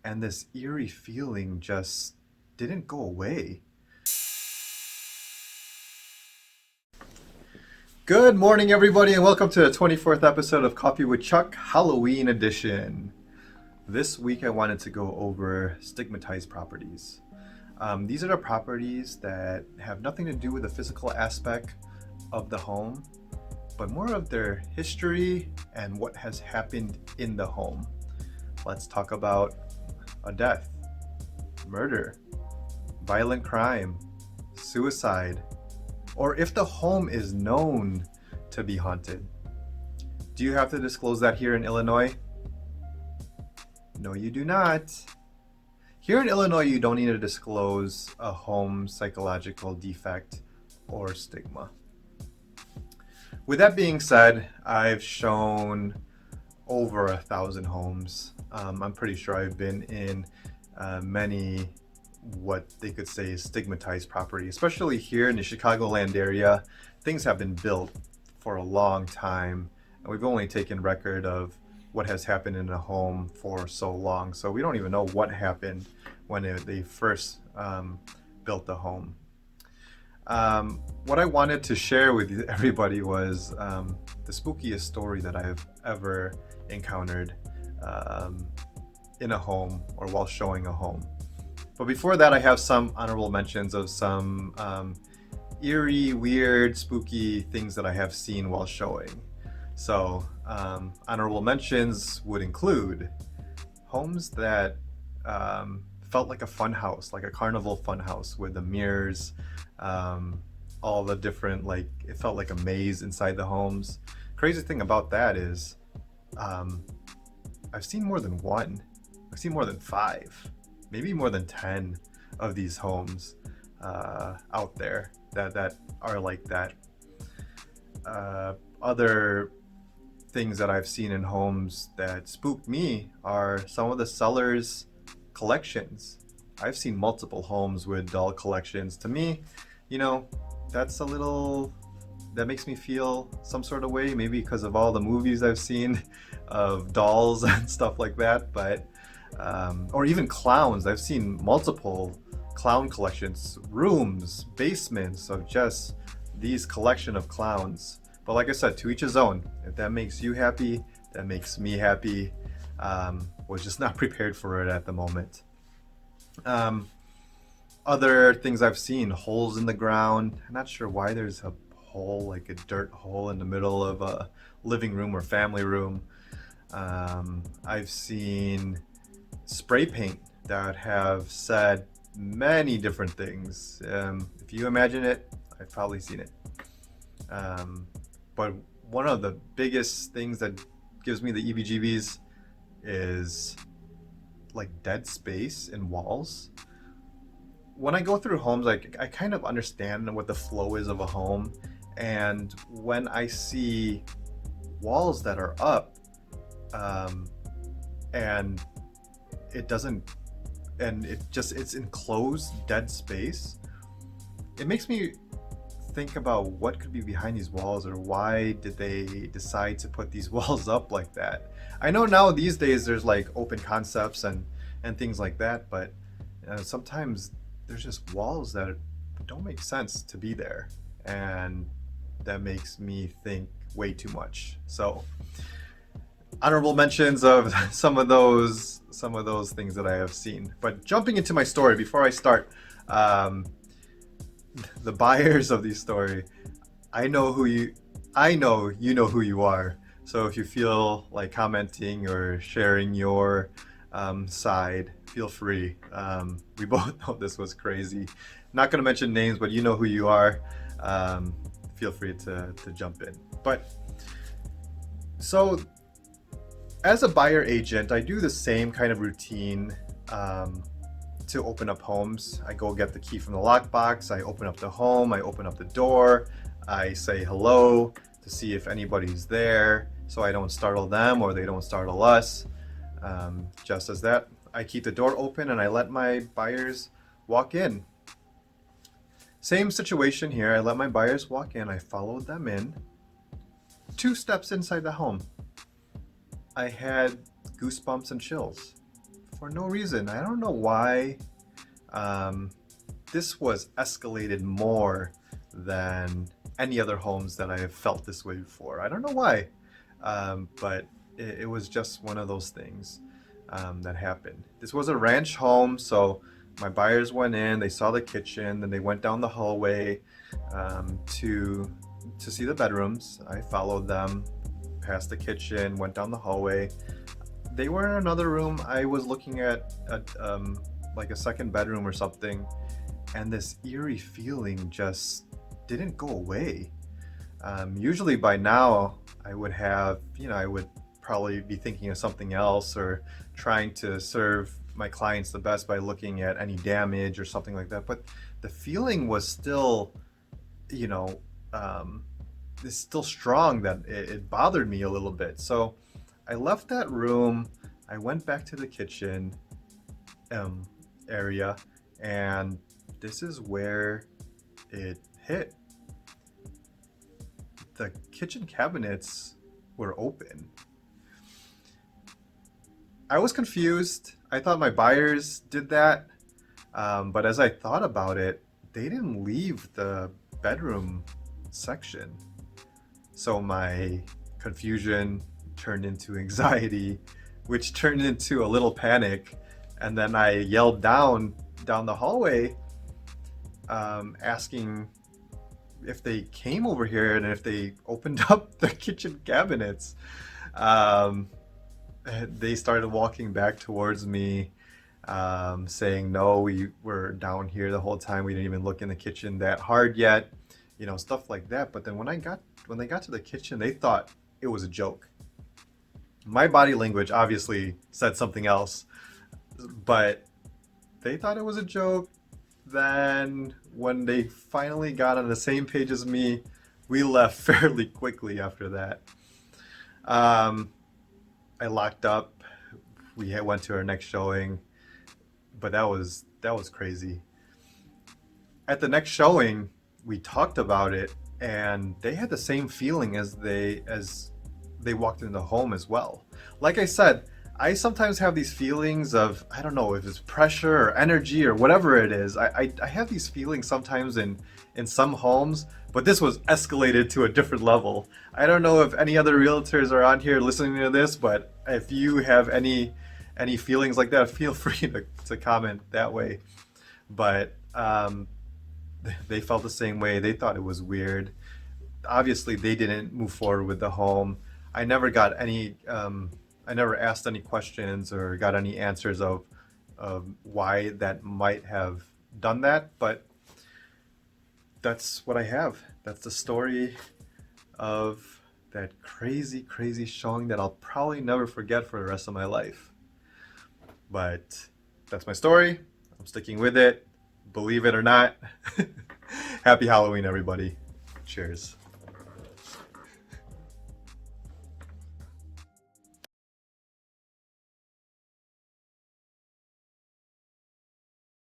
and this eerie feeling just didn't go away. Good morning, everybody, and welcome to the 24th episode of Coffee with Chuck, Halloween edition. This week, I wanted to go over stigmatized properties. These are the properties that have nothing to do with the physical aspect of the home, but more of their history and what has happened in the home. Let's talk about a death, murder, violent crime, suicide, or if the home is known to be haunted. Do you have to disclose that here in Illinois? No, you do not. Here in Illinois, you don't need to disclose a home psychological defect or stigma. With that being said, I've shown over 1,000 homes. I'm pretty sure I've been in many what they could say is stigmatized property, especially here in the Chicagoland area. Things have been built for a long time, and we've only taken record of what has happened in a home for so long. So we don't even know what happened when they first built the home. What I wanted to share with everybody was the spookiest story that I've ever encountered in a home or while showing a home. But before that, I have some honorable mentions of some eerie, weird, spooky things that I have seen while showing. So honorable mentions would include homes that felt like a fun house, like a carnival fun house with the mirrors, all the different, like, it felt like a maze inside the homes. Crazy thing about that is I've seen more than one. I've seen more than 5, maybe more than 10 of these homes out there that are like that. Other things that I've seen in homes that spook me are some of the sellers' collections. I've seen multiple homes with doll collections. To me, that's that makes me feel some sort of way, maybe because of all the movies I've seen of dolls and stuff like that, but or even clowns. I've seen multiple clown collections, rooms, basements of just these collection of clowns. But like I said, to each his own. If that makes you happy, that makes me happy. Was just not prepared for it at the moment. Other things I've seen, holes in the ground. I'm not sure why there's a hole, like a dirt hole in the middle of a living room or family room. I've seen spray paint that have said many different things. If you imagine it, I've probably seen it. But one of the biggest things that gives me the EBGBs is like dead space in walls. When I go through homes, I kind of understand what the flow is of a home, and when I see walls that are up and it's enclosed dead space, it makes me think about what could be behind these walls, or why did they decide to put these walls up like that. I know now these days there's like open concepts and things like that, but sometimes there's just walls that don't make sense to be there, and that makes me think way too much. So honorable mentions of some of those things that I have seen. But jumping into my story, before I start, the buyers of this story, I know you know who you are. So if you feel like commenting or sharing your side, feel free. We both know this was crazy. Not going to mention names, but you know who you are. Feel free to jump in. But so as a buyer agent, I do the same kind of routine to open up homes. I go get the key from the lockbox, I open up the home, I open up the door, I say hello to see if anybody's there so I don't startle them or they don't startle us. Just as that, I keep the door open and I let my buyers walk in. Same situation here, I let my buyers walk in, I follow them in. 2 steps inside the home, I had goosebumps and chills. for no reason. I don't know why. This was escalated more than any other homes that I have felt this way before. I don't know why, but it was just one of those things that happened. This was a ranch home, so my buyers went in, they saw the kitchen, then they went down the hallway to see the bedrooms. I followed them past the kitchen, went down the hallway. They were in another room. I was looking at like a second bedroom or something, and this eerie feeling just didn't go away. Usually by now I would have, I would probably be thinking of something else or trying to serve my clients the best by looking at any damage or something like that. But the feeling was still, you know, it's still strong that it bothered me a little bit. So I left that room. I went back to the kitchen area, and this is where it hit. The kitchen cabinets were open. I was confused. I thought my buyers did that, but as I thought about it, they didn't leave the bedroom section. So my confusion turned into anxiety, which turned into a little panic, and then I yelled down the hallway, asking if they came over here and if they opened up the kitchen cabinets. They started walking back towards me, saying, no, we were down here the whole time. We didn't even look in the kitchen that hard yet, stuff like that. But then when they got to the kitchen, they thought it was a joke. My body language obviously said something else, but they thought it was a joke. Then when they finally got on the same page as me, we left fairly quickly after that. I locked up. We went to our next showing, but that was crazy. At the next showing, we talked about it, and they had the same feeling as they walked into the home as well. Like I said, I sometimes have these feelings of, I don't know if it's pressure or energy or whatever it is. I have these feelings sometimes in some homes, but this was escalated to a different level. I don't know if any other realtors are on here listening to this, but if you have any feelings like that, feel free to comment that way. But they felt the same way. They thought it was weird. Obviously, they didn't move forward with the home. I never got any. I never asked any questions or got any answers of why that might have done that, but that's what I have. That's the story of that crazy, crazy showing that I'll probably never forget for the rest of my life. But that's my story. I'm sticking with it. Believe it or not. Happy Halloween, everybody. Cheers.